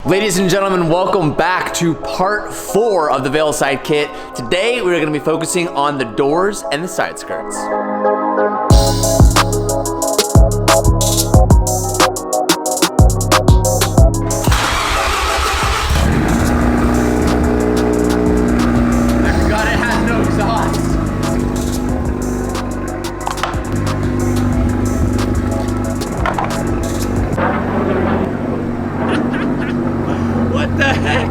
Ladies and gentlemen, welcome back to part 4 of the Veilside kit. Today we're going to be focusing on the doors and the side skirts. I forgot it has no exhaust. What the heck?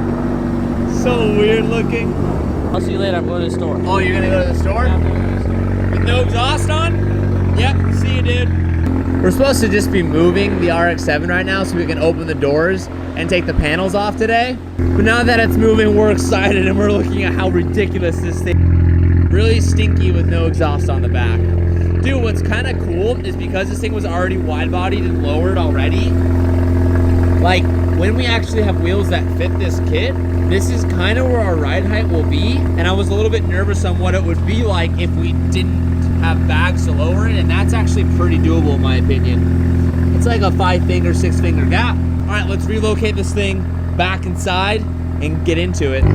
So weird looking. I'll see you later. I'm going to the store. Oh, you're gonna go to the store? Yeah, I'm going to the store. With no exhaust on? Yep, see you, dude. We're supposed to just be moving the RX-7 right now so we can open the doors and take the panels off today. But now that it's moving, we're excited and we're looking at how ridiculous this thing is. Really stinky with no exhaust on the back. Dude, what's kind of cool is because this thing was already wide-bodied and lowered already, like, when we actually have wheels that fit this kit, this is kind of where our ride height will be. And I was a little bit nervous on what it would be like if we didn't have bags to lower it, and that's actually pretty doable in my opinion. It's like a 5-finger, 6-finger gap. All right, let's relocate this thing back inside and get into it.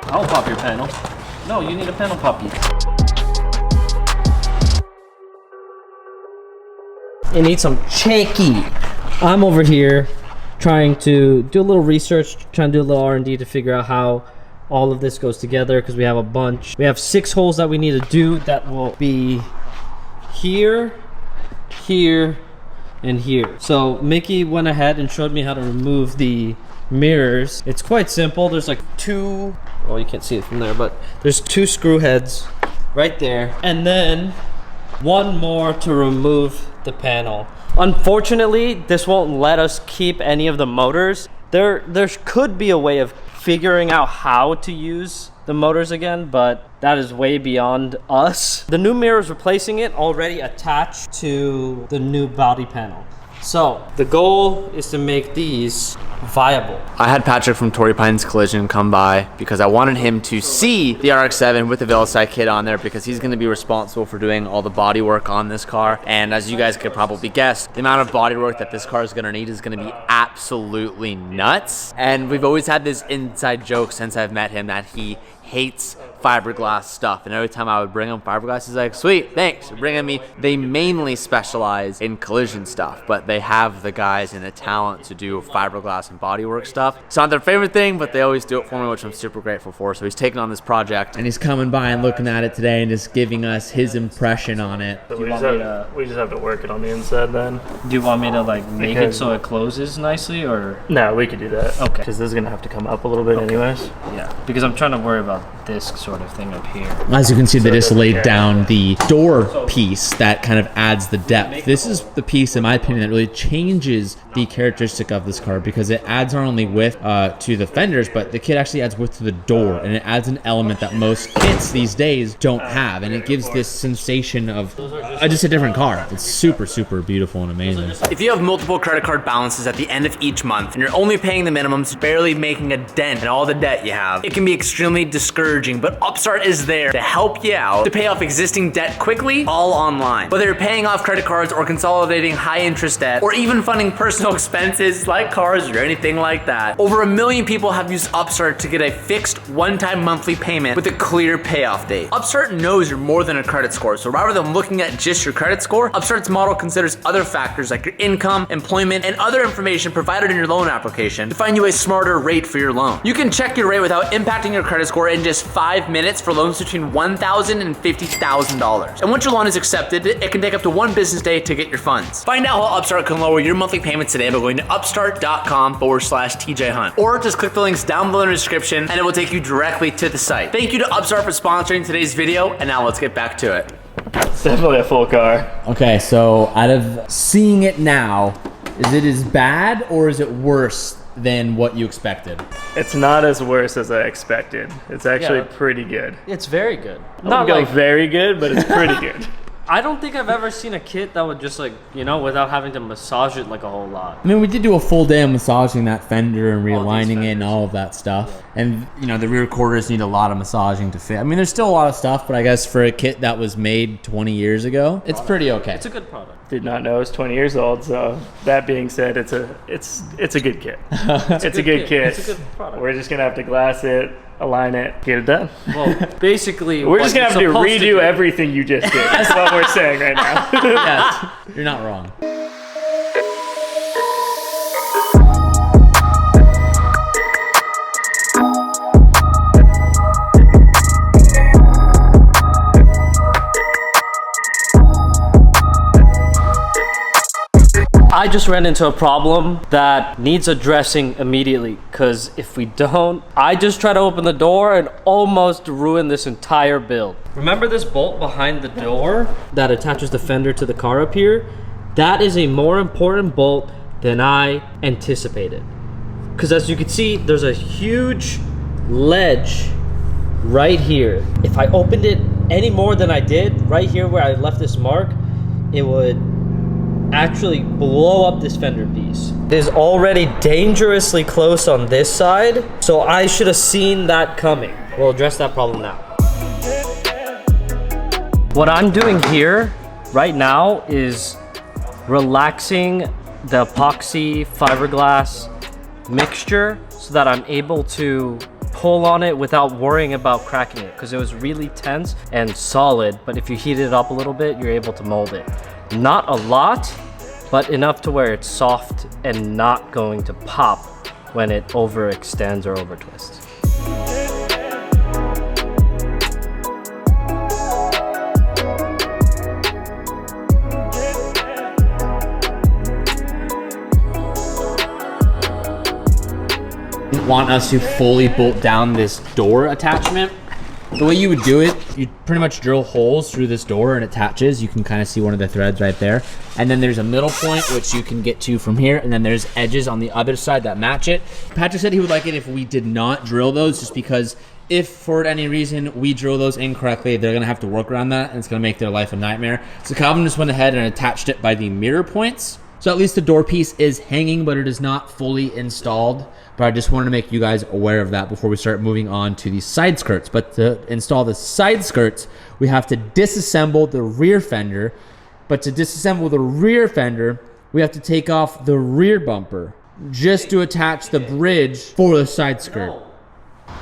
I'll pop your panel. No, you need a panel puppy. You need some cheeky. I'm over here trying to do a little research, trying to do a little R&D to figure out how all of this goes together because we have a bunch. We have 6 holes that we need to do that will be here, here, and here. So Mickey went ahead and showed me how to remove the mirrors. It's quite simple. There's like 2, well, you can't see it from there, but there's 2 screw heads right there, and then 1 more to remove the panel. Unfortunately, this won't let us keep any of the motors. There could be a way of figuring out how to use the motors again, but that is way beyond us. The new mirror is replacing it, already attached to the new body panel. So the goal is to make these viable. I had Patrick from Torrey Pines Collision come by because I wanted him to see the RX-7 with the Veilside kit on there because he's going to be responsible for doing all the body work on this car. And as you guys could probably guess, the amount of body work that this car is going to need is going to be absolutely nuts. And we've always had this inside joke since I've met him that he hates fiberglass stuff, and every time I would bring him fiberglass, he's like, sweet, thanks for bringing me. They mainly specialize in collision stuff, but they have the guys and the talent to do fiberglass and bodywork stuff. It's not their favorite thing, but they always do it for me, which I'm super grateful for. So he's taking on this project, and he's coming by and looking at it today and just giving us his impression on it. So we just have to work it on the inside then. Do you want me to like make it so it closes nicely, or? No, we could do that. Okay. Because this is going to have to come up a little bit anyways. Yeah, because I'm trying to worry about this sort of thing up here. As you can see, they So it just doesn't laid carry. down the door piece that kind of adds the depth. This is the piece, in my opinion, that really changes the characteristic of this car because it adds not only width to the fenders, but the kit actually adds width to the door, and it adds an element that most kits these days don't have, and it gives this sensation of just a different car. It's super, super beautiful and amazing. If you have multiple credit card balances at the end of each month and you're only paying the minimums, barely making a dent in all the debt you have, it can be extremely discouraging, but Upstart is there to help you out to pay off existing debt quickly, all online. Whether you're paying off credit cards or consolidating high interest debt, or even funding personal expenses like cars or anything like that, over 1 million people have used Upstart to get a fixed one-time monthly payment with a clear payoff date. Upstart knows you're more than a credit score, so rather than looking at just your credit score, Upstart's model considers other factors like your income, employment, and other information provided in your loan application to find you a smarter rate for your loan. You can check your rate without impacting your credit score in just 5 minutes for loans between $1,000 and $50,000. And once your loan is accepted, it can take up to 1 business day to get your funds. Find out how Upstart can lower your monthly payments today by going to upstart.com/TJ Hunt. Or just click the links down below in the description and it will take you directly to the site. Thank you to Upstart for sponsoring today's video, and now let's get back to it. It's definitely a full car. Okay, so out of seeing it now, is it as bad or is it worse than what you expected? It's not as worse as I expected. It's actually Yeah. pretty good. It's very good. Not like very good, but it's pretty good. I don't think I've ever seen a kit that would just like, you know, without having to massage it like a whole lot. I mean, we did do a full day of massaging that fender and realigning it and fenders. all of that stuff. And, you know, the rear quarters need a lot of massaging to fit. I mean, there's still a lot of stuff, but I guess for a kit that was made 20 years ago, it's pretty okay. It's a good product. Did not know it was 20 years old. So that being said, it's a good kit. It's a good kit. It's a good product. We're just gonna have to glass it, align it, get it done. Well, basically, We're just gonna have to supposed redo do- everything you just did. That's what we're saying right now. Yes, you're not wrong. I just ran into a problem that needs addressing immediately, because if we don't, I just try to open the door and almost ruin this entire build. Remember this bolt behind the door that attaches the fender to the car up here? That is a more important bolt than I anticipated. Because as you can see, there's a huge ledge right here. If I opened it any more than I did, right here where I left this mark, it would actually blow up this fender piece. It is already dangerously close on this side, so I should have seen that coming. We'll address that problem now. What I'm doing here right now is relaxing the epoxy fiberglass mixture so that I'm able to pull on it without worrying about cracking it, because it was really tense and solid, but if you heat it up a little bit, you're able to mold it. Not a lot, but enough to where it's soft and not going to pop when it overextends or overtwists. Want us to fully bolt down this door attachment. The way you would do it, you pretty much drill holes through this door and it attaches. You can kind of see one of the threads right there. And then there's a middle point which you can get to from here, and then there's edges on the other side that match it. Patrick said he would like it if we did not drill those, just because if for any reason we drill those incorrectly, they're gonna have to work around that and it's gonna make their life a nightmare. So Calvin just went ahead and attached it by the mirror points. So at least the door piece is hanging, but it is not fully installed. But I just wanted to make you guys aware of that before we start moving on to the side skirts. But to install the side skirts, we have to disassemble the rear fender. But to disassemble the rear fender, we have to take off the rear bumper just to attach the bridge for the side skirt.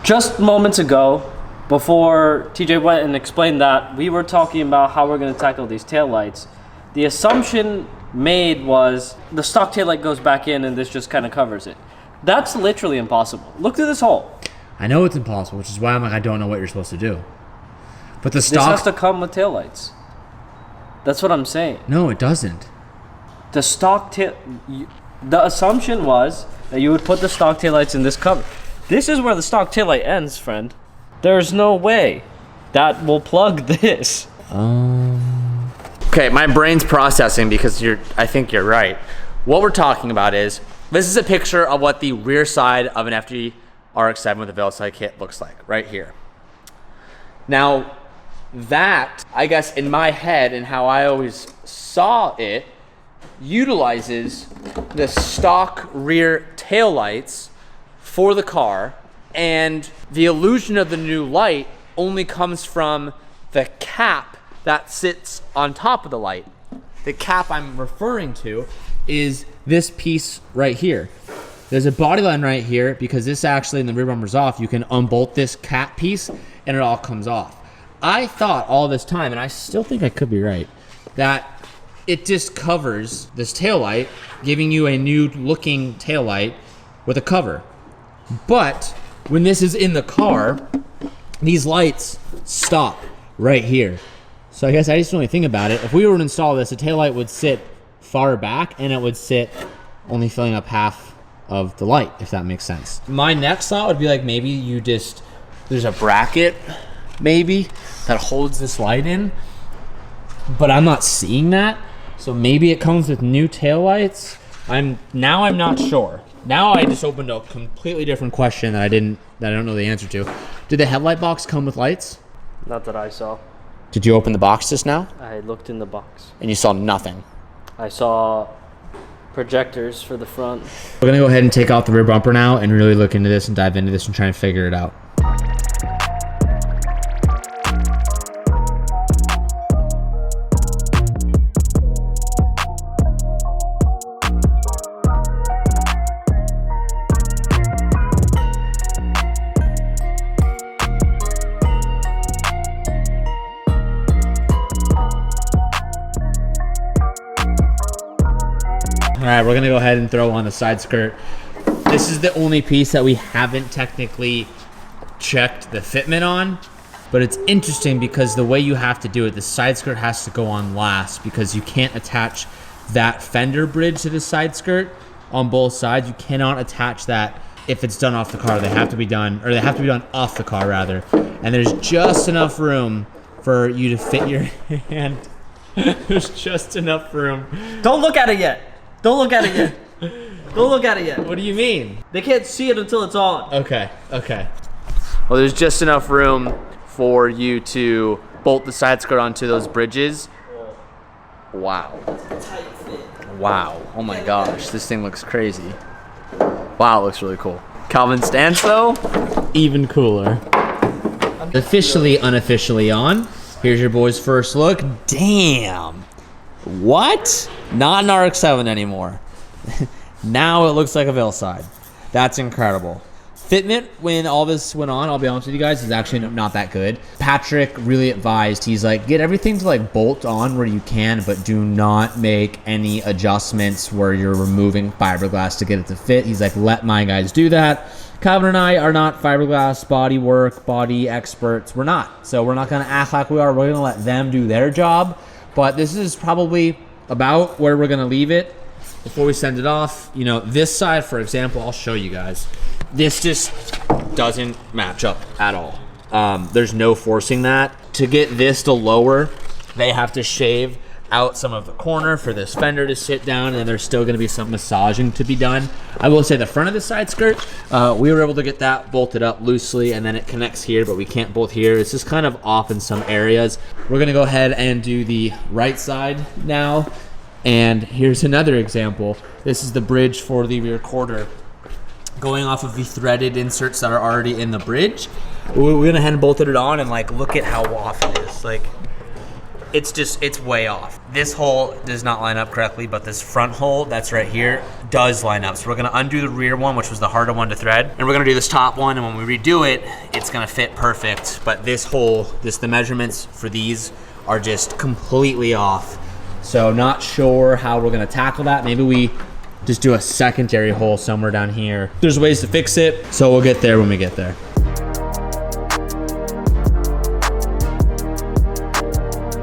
Just moments ago, before TJ went and explained that, we were talking about how we're going to tackle these taillights. The assumption made was the stock taillight goes back in and this just kind of covers it. That's literally impossible. Look through this hole. I know it's impossible, which is why I'm like, I don't know what you're supposed to do. But the This stock... has to come with taillights. That's what I'm saying. No, it doesn't. The stock tail... The assumption was that you would put the stock taillights in this cover. This is where the stock taillight ends, friend. There's no way that will plug this. Okay, my brain's processing because I think you're right. What we're talking about is, this is a picture of what the rear side of an FG RX-7 with a Veloci kit looks like, right here. Now, that, I guess in my head and how I always saw it, utilizes the stock rear taillights for the car, and the illusion of the new light only comes from the cap that sits on top of the light. The cap I'm referring to is this piece right here. There's a body line right here because this actually, in the rear bumper's off, you can unbolt this cap piece and it all comes off. I thought all this time, and I still think I could be right, that it just covers this taillight, giving you a new looking taillight with a cover. But when this is in the car, these lights stop right here. So I guess I just only think about it. If we were to install this, the taillight would sit far back and it would sit only filling up half of the light, if that makes sense. My next thought would be like, maybe you just, there's a bracket maybe that holds this light in, but I'm not seeing that. So maybe it comes with new taillights. I'm not sure. Now I just opened a completely different question that I don't know the answer to. Did the headlight box come with lights? Not that I saw. Did you open the box just now? I looked in the box. And you saw nothing. I saw projectors for the front. We're gonna go ahead and take out the rear bumper now and really look into this and dive into this and try and figure it out. All right, we're gonna go ahead and throw on the side skirt. This is the only piece that we haven't technically checked the fitment on, but it's interesting because the way you have to do it, the side skirt has to go on last because you can't attach that fender bridge to the side skirt on both sides. You cannot attach that if it's done off the car. They have to be done, or they have to be done off the car rather. And there's just enough room for you to fit your hand. There's just enough room. Don't look at it yet. Don't look at it yet. Don't look at it yet. What do you mean? They can't see it until it's on. Okay. Well, there's just enough room for you to bolt the side skirt onto those bridges. Wow. Wow. Oh my gosh, this thing looks crazy. Wow, it looks really cool. Calvin stance though, even cooler. Officially, unofficially on. Here's your boy's first look. Damn. What? Not an RX-7 anymore. Now it looks like a Veilside. That's incredible. Fitment, when all this went on, I'll be honest with you guys, is actually not that good. Patrick really advised, he's like, get everything to like bolt on where you can, but do not make any adjustments where you're removing fiberglass to get it to fit. He's like, let my guys do that. Calvin and I are not fiberglass body experts. We're not. So we're not gonna act like we are. We're gonna let them do their job. But this is probably about where we're gonna leave it before we send it off. You know, this side, for example, I'll show you guys. This just doesn't match up at all. There's no forcing that. To get this to lower, they have to shave out some of the corner for this fender to sit down, and there's still gonna be some massaging to be done. I will say the front of the side skirt, we were able to get that bolted up loosely, and then it connects here, but we can't bolt here. It's just kind of off in some areas. We're gonna go ahead and do the right side now, and here's another example. This is the bridge for the rear quarter. Going off of the threaded inserts that are already in the bridge, we went ahead and bolted it on, and like, look at how off it is. Like, it's way off. This hole does not line up correctly, but this front hole that's right here does line up. So we're gonna undo the rear one, which was the harder one to thread, and we're gonna do this top one, and when we redo it, it's gonna fit perfect. But this hole, the measurements for these are just completely off. So not sure how we're gonna tackle that. Maybe we just do a secondary hole somewhere down here. There's ways to fix it, so we'll get there when we get there.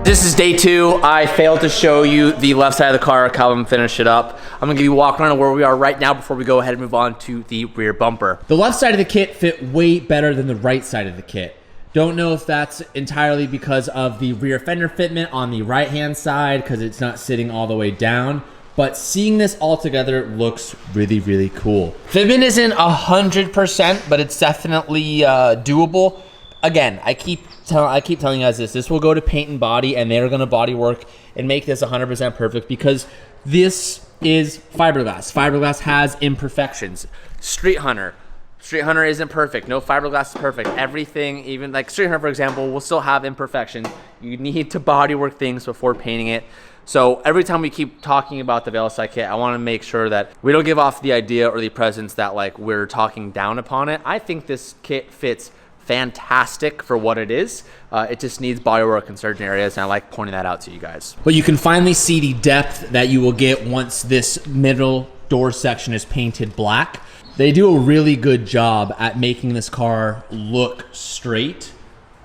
This is day 2. I failed to show you the left side of the car. Calvin finished it up. I'm gonna give you a walk around of where we are right now before we go ahead and move on to the rear bumper. The left side of the kit fit way better than the right side of the kit. Don't know if that's entirely because of the rear fender fitment on the right-hand side, because it's not sitting all the way down. But seeing this all together looks really, really cool. Fitment isn't 100%, but it's definitely doable. Again, I keep telling you guys this will go to paint and body, and they're gonna body work and make this 100% perfect, because this is fiberglass. Fiberglass has imperfections. Street Hunter isn't perfect. No fiberglass is perfect. Everything, even like Street Hunter, for example, will still have imperfections. You need to body work things before painting it. So every time we keep talking about the Veilside kit, I want to make sure that we don't give off the idea or the presence that like we're talking down upon it. I think this kit fits fantastic for what it is. It just needs body work in certain areas, and I like pointing that out to you guys. But you can finally see the depth that you will get once this middle door section is painted black. They do a really good job at making this car look straight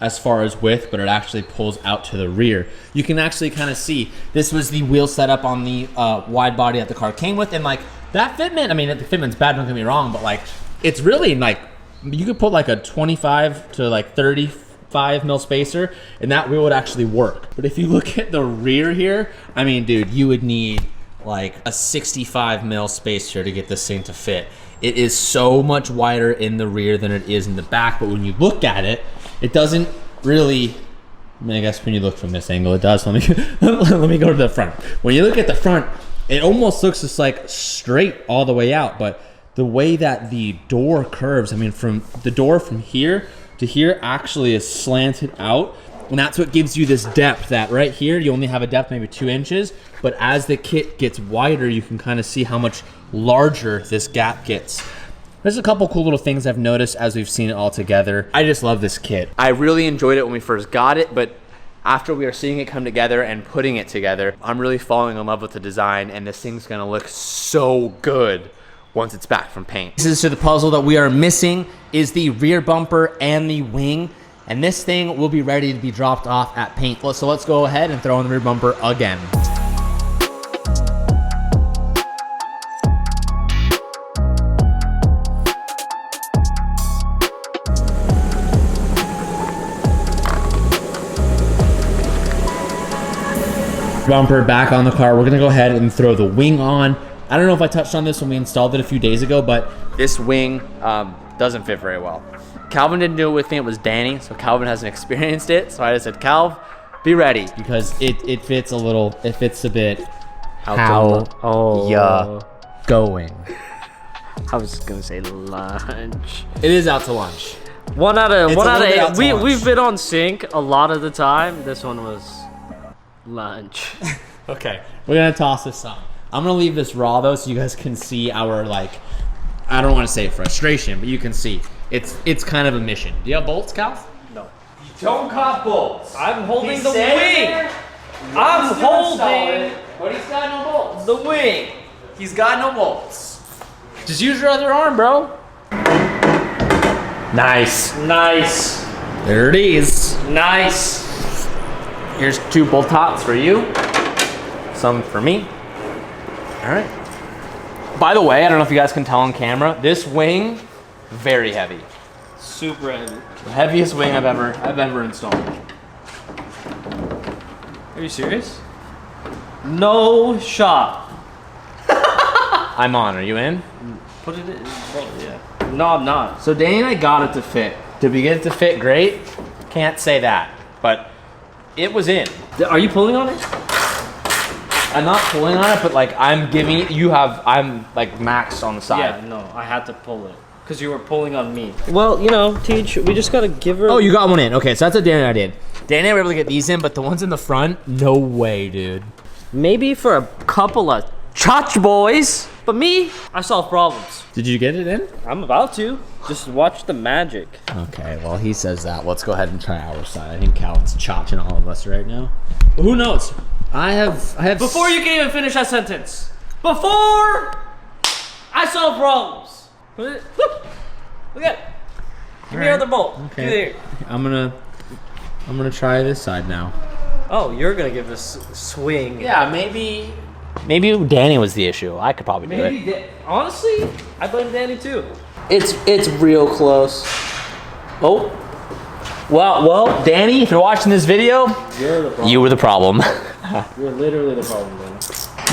as far as width, but it actually pulls out to the rear. You can actually kind of see, this was the wheel setup on the wide body that the car came with, and like that fitment, I mean, the fitment's bad, don't get me wrong, but like, it's really like, you could put like a 25 to like 35 mil spacer, and that wheel would actually work. But if you look at the rear here, I mean, dude, you would need like a 65 mil spacer to get this thing to fit. It is so much wider in the rear than it is in the back, but when you look at it, it doesn't really I mean, I guess when you look from this angle, it does. Let me let me go to the front. When you look at the front, it almost looks just like straight all the way out. But the way that the door curves, I mean, from the door from here to here actually is slanted out. And that's what gives you this depth that right here, you only have a depth maybe 2 inches. But as the kit gets wider, you can kind of see how much larger this gap gets. There's a couple cool little things I've noticed as we've seen it all together. I just love this kit. I really enjoyed it when we first got it, but after we are seeing it come together and putting it together, I'm really falling in love with the design, and this thing's gonna look so good once it's back from paint. This is to the puzzle that we are missing is the rear bumper and the wing, and this thing will be ready to be dropped off at paint. So let's go ahead and throw in the rear bumper again. Bumper back on the car. We're gonna go ahead and throw the wing on. I don't know if I touched on this when we installed it a few days ago, but this wing doesn't fit very well. Calvin didn't do it with me, it was Danny, so Calvin hasn't experienced it. So I just said, Calv, be ready, because it fits a little, it fits a bit. How ya going? I was gonna say lunch. It is out to lunch. One out of It's a little bit out eight. to lunch. We've been on sync a lot of the time. This one was lunch. Okay, we're gonna toss this on. I'm gonna leave this raw though, so you guys can see our, like, I don't want to say frustration, but you can see it's kind of a mission. Do you have bolts, Cal? No. Don't cut bolts. I'm holding He's the standing wing. there, I'm wants to install holding it, but he's got no bolts. the wing. He's got no bolts. Just use your other arm, bro. Nice. Nice. There it is. Nice. Here's 2 bolt tops for you. Some for me. All right. By the way, I don't know if you guys can tell on camera, this wing, very heavy. Super heavy. The heaviest wing I've ever installed. Are you serious? No shot. I'm on. Are you in? Put it in. Bro, yeah. No, I'm not. So Danny and I got it to fit. Did we get it to fit great? Can't say that, but it was in. Are you pulling on it? I'm not pulling on it, but like I'm giving it, I'm like maxed on the side. Yeah, no, I had to pull it. Because you were pulling on me. Well, you know, Teach, we just gotta give her... Oh, you got one in. Okay, so that's what Danny and I did. Danny and I were able to get these in, but the ones in the front, no way, dude. Maybe for a couple of church boys. But me, I solve problems. Did you get it in? I'm about to. Just watch the magic. Okay, well, he says that. Let's go ahead and try our side. I think Calvin's chotching all of us right now. But who knows? I have. Before you can even finish that sentence. Before I solve problems. Look at it. Give me another bolt. Okay. Give it here. I'm gonna try this side now. Oh, you're gonna give us swing. Yeah, maybe Danny was the issue. I could probably do it. Maybe. Honestly, I blame Danny too. It's real close. Oh. Well, Danny, if you're watching this video, You're the problem. you were the problem. You're literally the problem, Danny.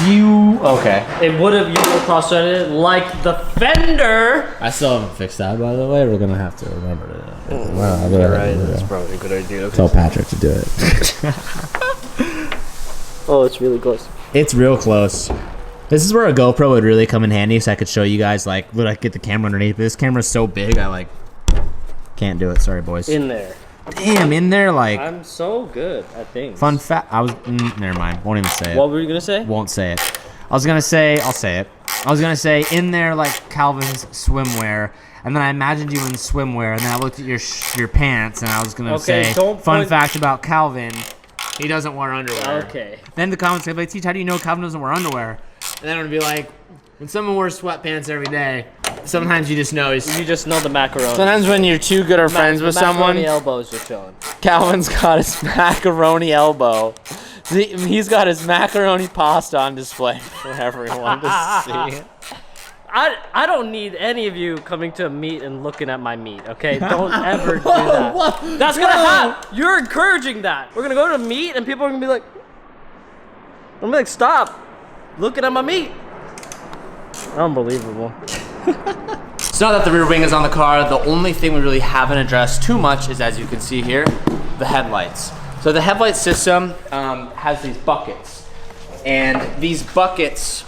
Okay. It would have, you would have cross-threaded it like the fender. I still haven't fixed that, by the way. We're gonna have to remember to. Right, that's probably a good idea. Tell Patrick to do it. Oh, it's really close. It's real close. This is where a GoPro would really come in handy, so I could show you guys, like, would I get the camera underneath? But this camera's so big, I, like, can't do it. Sorry, boys. In there. Damn, in there, like, I'm so good at things. fun fact. Never mind. Won't even say it. What were you gonna say? Won't say it. I'll say it. I was gonna say, in there, like, Calvin's swimwear, and then I imagined you in swimwear, and then I looked at your pants, and I was gonna say, don't fun point- fact about Calvin, he doesn't wear underwear. Okay. Then the comments say, like, Teach, how do you know Calvin doesn't wear underwear? And then I'm gonna be like, when someone wears sweatpants every day, sometimes you just know he's... You just know the macaroni. Sometimes when you're too good of friends with someone, Macaroni elbows are chilling. Calvin's got his macaroni elbow. He's got his macaroni pasta on display for everyone to see. I don't need any of you coming to a meet and looking at my meat, okay? Don't ever do that. That's gonna happen. You're encouraging that. We're gonna go to a meet and people are gonna be like, stop looking at my meat. Unbelievable. So now that the rear wing is on the car, the only thing we really haven't addressed too much is, as you can see here, the headlights. So the headlight system has these buckets, and these buckets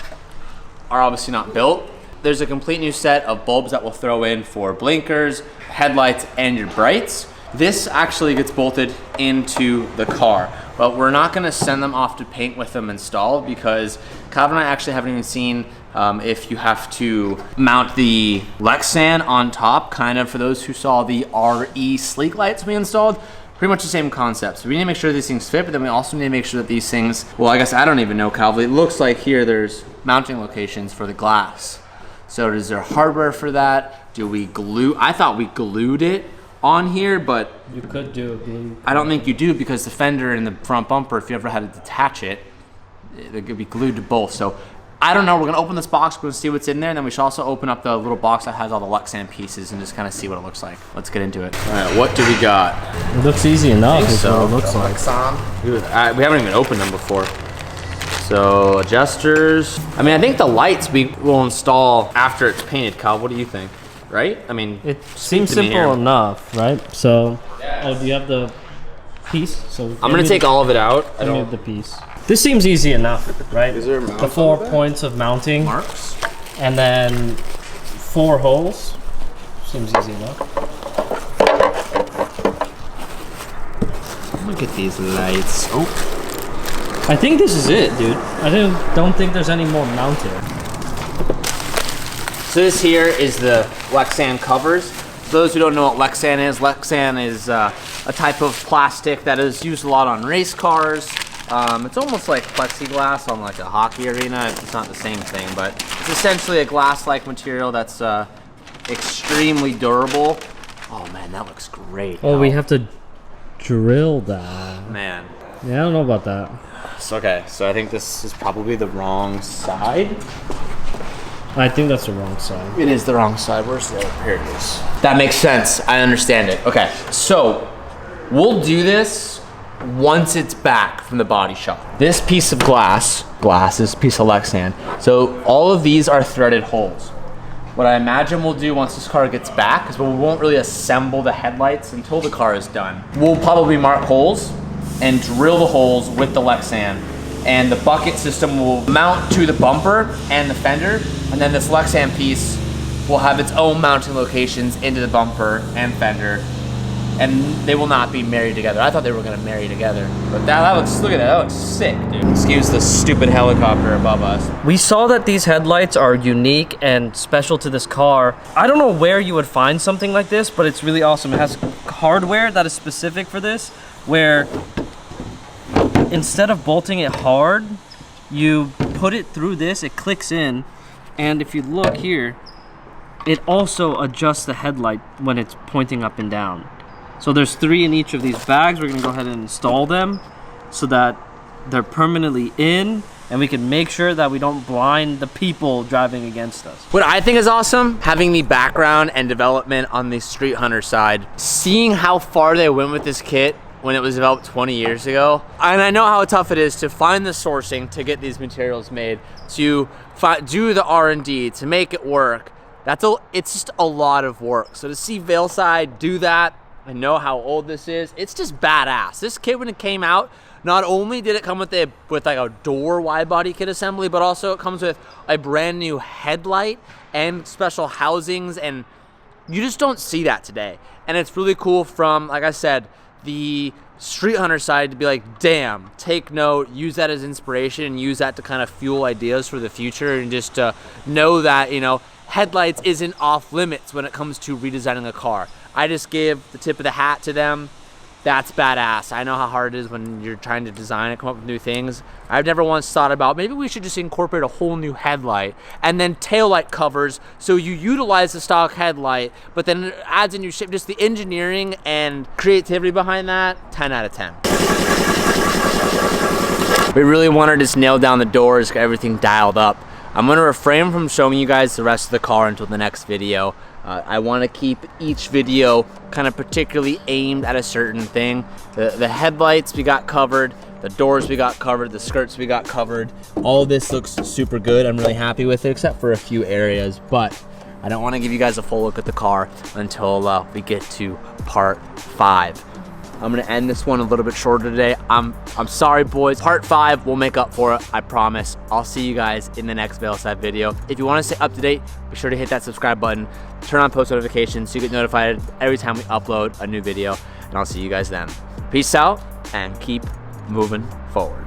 are obviously not built. There's a complete new set of bulbs that we'll throw in for blinkers, headlights, and your brights. This actually gets bolted into the car, but we're not gonna send them off to paint with them installed because Calvin and I actually haven't even seen if you have to mount the Lexan on top, kind of for those who saw the RE Sleek lights we installed. Pretty much the same concept. So we need to make sure these things fit, but then we also need to make sure that these things, well, I guess I don't even know, Calvin. It looks like here there's mounting locations for the glass. So is there hardware for that? Do we glue? I thought we glued it on here, but You could do a glue. I don't think you do because the fender and the front bumper, if you ever had to detach it, they could be glued to both. So I don't know. We're gonna open this box, we're gonna see what's in there, and then we should also open up the little box that has all the Lexan pieces and just kind of see what it looks like. Let's get into it. All right, what do we got? It looks easy enough. Is so. what it looks like. We haven't even opened them before. So adjusters. I mean, I think the lights we will install after it's painted. Kyle, what do you think? Right? I mean, It seems to me here. simple enough, right? So, oh, do you have the piece? So I'm gonna take all of it out. I Give me don't the piece. This seems easy enough, right? Is there a mount the 4 on that? points of mounting, marks. and then 4 holes. Seems easy enough. Look at these lights. Oh, I think this is it, dude. I don't think there's any more mounting. so this here is the Lexan covers. For those who don't know what Lexan is a type of plastic that is used a lot on race cars. It's almost like plexiglass on like a hockey arena. It's not the same thing, but it's essentially a glass-like material that's extremely durable. Oh man, that looks great. Oh, we have to drill that. Man. Yeah, I don't know about that. So, okay, so I think this is probably the wrong side. I think that's the wrong side. It is the wrong side. Where's the other? Here it is. That makes sense. I understand it. Okay, so we'll do this once it's back from the body shop. This piece of glass is a piece of Lexan. So all of these are threaded holes. What I imagine we'll do once this car gets back is we won't really assemble the headlights until the car is done. We'll probably mark holes and drill the holes with the Lexan, and the bucket system will mount to the bumper and the fender, and then this Lexan piece will have its own mounting locations into the bumper and fender, and they will not be married together. I thought they were gonna marry together, but that looks, look at that, that looks sick, dude. Excuse the stupid helicopter above us. We saw that these headlights are unique and special to this car. I don't know where you would find something like this, but it's really awesome. It has hardware that is specific for this, where instead of bolting it hard, you put it through this, it clicks in, and if you look here, it also adjusts the headlight when it's pointing up and down. So there's 3 in each of these bags. We're gonna go ahead and install them so that they're permanently in, and we can make sure that we don't blind the people driving against us. What I think is awesome, having the background and development on the Street Hunter side, seeing how far they went with this kit when it was developed 20 years ago. And I know how tough it is to find the sourcing to get these materials made, to do the R&D, to make it work. It's just a lot of work. So to see Veilside do that, I know how old this is. It's just badass. This kit, when it came out, not only did it come with like a door wide body kit assembly, but also it comes with a brand new headlight and special housings, and you just don't see that today. And it's really cool from, like I said, the Street Hunter side to be like, damn, take note, use that as inspiration, and use that to kind of fuel ideas for the future, and just know that, you know, headlights isn't off limits when it comes to redesigning a car. I just give the tip of the hat to them. That's badass. I know how hard it is when you're trying to design and come up with new things. I've never once thought about maybe we should just incorporate a whole new headlight and then taillight covers so you utilize the stock headlight, but then it adds in your shape. Just the engineering and creativity behind that, 10 out of 10. We really want to just nail down the doors, get everything dialed up. I'm going to refrain from showing you guys the rest of the car until the next video. I want to keep each video kind of particularly aimed at a certain thing. The headlights we got covered, the doors we got covered, the skirts we got covered. All this looks super good. I'm really happy with it, except for a few areas, but I don't want to give you guys a full look at the car until we get to part 5. I'm gonna end this one a little bit shorter today. I'm sorry, boys. Part 5 will make up for it, I promise. I'll see you guys in the next VeilSide video. If you want to stay up to date, be sure to hit that subscribe button, turn on post notifications so you get notified every time we upload a new video, and I'll see you guys then. Peace out and keep moving forward.